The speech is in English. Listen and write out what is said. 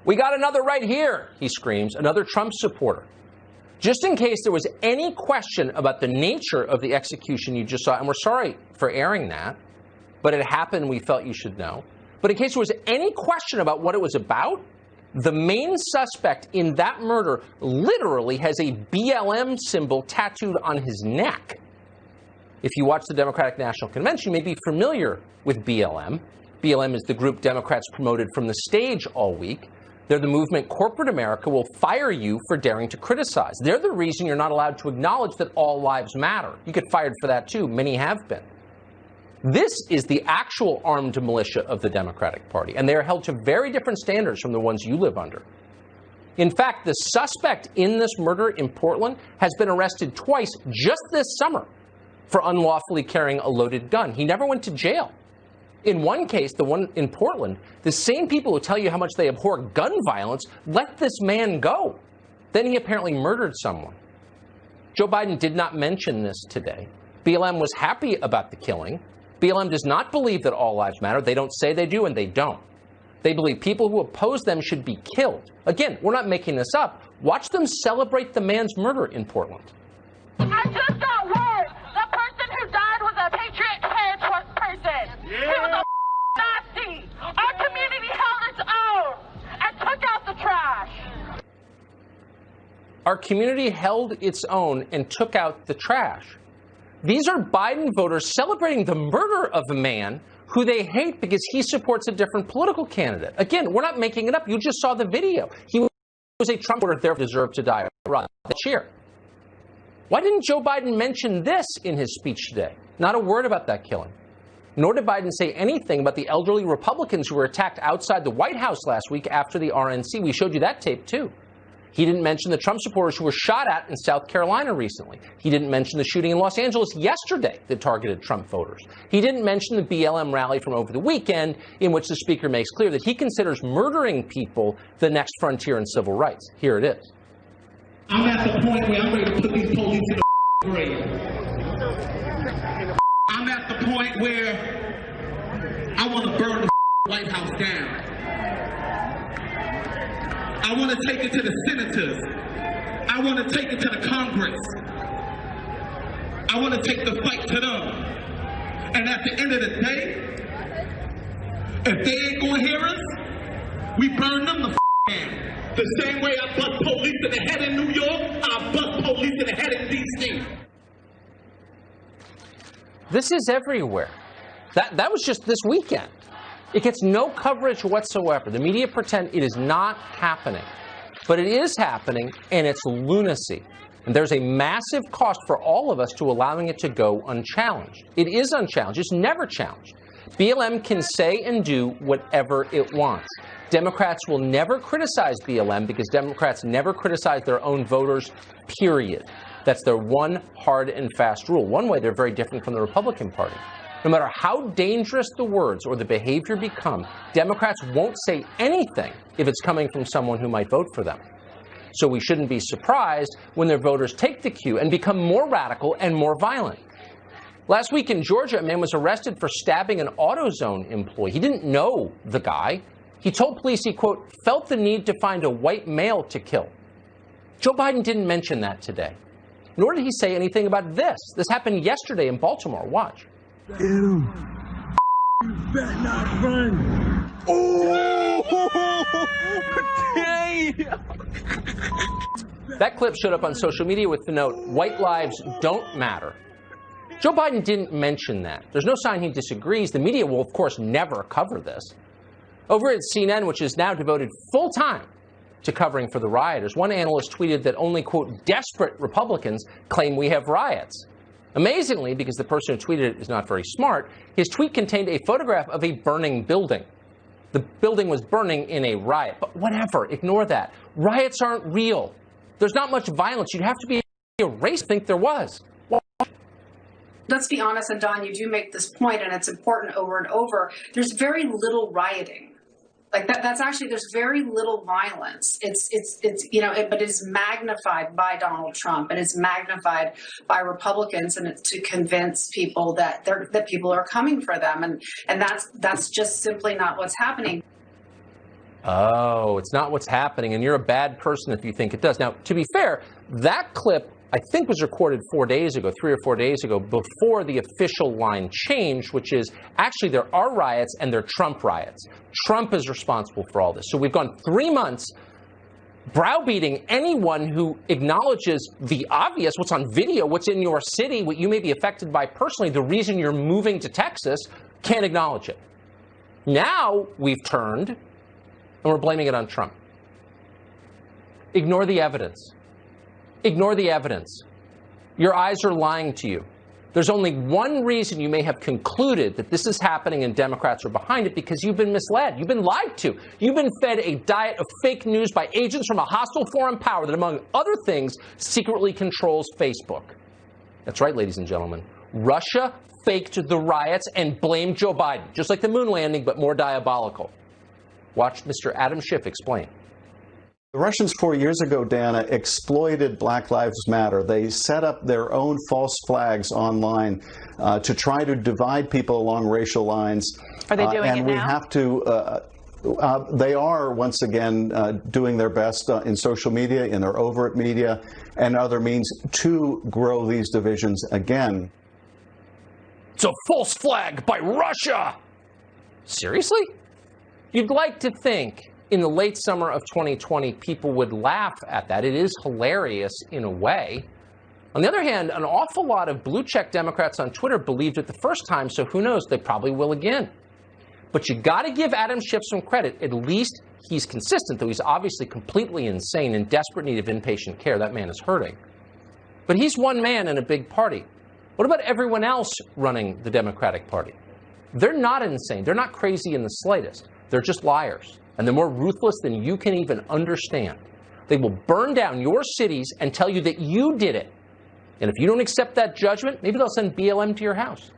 "We got another right here," he screams, another Trump supporter. Just in case there was any question about the nature of the execution you just saw, and we're sorry for airing that, but it happened, we felt you should know. But in case there was any question about what it was about, the main suspect in that murder literally has a BLM symbol tattooed on his neck. If you watch the Democratic National Convention, you may be familiar with BLM. BLM is the group Democrats promoted from the stage all week. They're the movement corporate America will fire you for daring to criticize. They're the reason you're not allowed to acknowledge that all lives matter. You get fired for that too. Many have been. This is the actual armed militia of the Democratic Party, and they are held to very different standards from the ones you live under. In fact, the suspect in this murder in Portland has been arrested twice just this summer for unlawfully carrying a loaded gun. He never went to jail. In one case, the one in Portland, the same people who tell you how much they abhor gun violence let this man go. Then he apparently murdered someone. Joe Biden did not mention this today. BLM was happy about the killing. BLM does not believe that all lives matter. They don't say they do, and they don't. They believe people who oppose them should be killed. Again, we're not making this up. Watch them celebrate the man's murder in Portland. I just got word. The person who died was a Patriot person. Yeah. He was a Nazi. Our community held its own and took out the trash. Our community held its own and took out the trash. These are Biden voters celebrating the murder of a man who they hate because he supports a different political candidate. Again, we're not making it up. You just saw the video. He was a Trump voter, therefore deserved to die. The cheer. Why didn't Joe Biden mention this in his speech today? Not a word about that killing. Nor did Biden say anything about the elderly Republicans who were attacked outside the White House last week after the RNC. We showed you that tape, too. He didn't mention the Trump supporters who were shot at in South Carolina recently. He didn't mention the shooting in Los Angeles yesterday that targeted Trump voters. He didn't mention the BLM rally from over the weekend in which the speaker makes clear that he considers murdering people the next frontier in civil rights. Here it is. I'm at the point where I'm ready to put these police in the grave. I'm at the point where I want to burn the White House down. I want to take it to the senators. I want to take it to the Congress. I want to take the fight to them. And at the end of the day, if they ain't going to hear us, we burn them the down. The same way I bust police in the head in New York, I bust police in the head in D.C. This is everywhere. That was just this weekend. It gets no coverage whatsoever. The media pretend it is not happening. But it is happening, and it's lunacy. And there's a massive cost for all of us to allowing it to go unchallenged. It is unchallenged. It's never challenged. BLM can say and do whatever it wants. Democrats will never criticize BLM because Democrats never criticize their own voters, period. That's their one hard and fast rule. One way they're very different from the Republican Party. No matter how dangerous the words or the behavior become, Democrats won't say anything if it's coming from someone who might vote for them. So we shouldn't be surprised when their voters take the cue and become more radical and more violent. Last week in Georgia, a man was arrested for stabbing an AutoZone employee. He didn't know the guy. He told police he, quote, felt the need to find a white male to kill. Joe Biden didn't mention that today. Nor did he say anything about this. This happened yesterday in Baltimore. Watch. Ew. You better not run. Oh! That clip showed up on social media with the note, "White lives don't matter." Joe Biden didn't mention that. There's no sign he disagrees. The media will, of course, never cover this. Over at CNN, which is now devoted full time to covering for the rioters, one analyst tweeted that only, quote, desperate Republicans claim we have riots. Amazingly, because the person who tweeted it is not very smart, his tweet contained a photograph of a burning building. The building was burning in a riot. But whatever, ignore that. Riots aren't real. There's not much violence. You'd have to be a race to think there was. Let's be honest, and Don, you do make this point, and it's important over and over. There's very little rioting. Like that's actually, there's very little violence. It's but it's magnified by Donald Trump, and it's magnified by Republicans, and it's to convince people that people are coming for them, and that's just simply not what's happening. Oh, it's not what's happening, and you're a bad person if you think it does. Now, to be fair, that clip, I think, was recorded 4 days ago, 3 or 4 days ago, before the official line changed, which is actually there are riots and they're Trump riots. Trump is responsible for all this. So we've gone 3 months browbeating anyone who acknowledges the obvious, what's on video, what's in your city, what you may be affected by personally, the reason you're moving to Texas, can't acknowledge it. Now we've turned and we're blaming it on Trump. Ignore the evidence. Ignore the evidence. Your eyes are lying to you. There's only one reason you may have concluded that this is happening and Democrats are behind it, because you've been misled. You've been lied to. You've been fed a diet of fake news by agents from a hostile foreign power that, among other things, secretly controls Facebook. That's right, ladies and gentlemen. Russia faked the riots and blamed Joe Biden, just like the moon landing, but more diabolical. Watch Mr. Adam Schiff explain. The Russians 4 years ago, Dana, exploited Black Lives Matter. They set up their own false flags online to try to divide people along racial lines. Are they doing and it we now? have to. They are, once again, doing their best in social media, in their overt media, and other means to grow these divisions again. It's a false flag by Russia! Seriously? You'd like to think in the late summer of 2020, people would laugh at that. It is hilarious in a way. On the other hand, an awful lot of blue check Democrats on Twitter believed it the first time, so who knows, they probably will again. But you got to give Adam Schiff some credit. At least he's consistent, though he's obviously completely insane, in desperate need of inpatient care. That man is hurting. But he's one man in a big party. What about everyone else running the Democratic Party? They're not insane. They're not crazy in the slightest. They're just liars. And they're more ruthless than you can even understand. They will burn down your cities and tell you that you did it. And if you don't accept that judgment, maybe they'll send BLM to your house.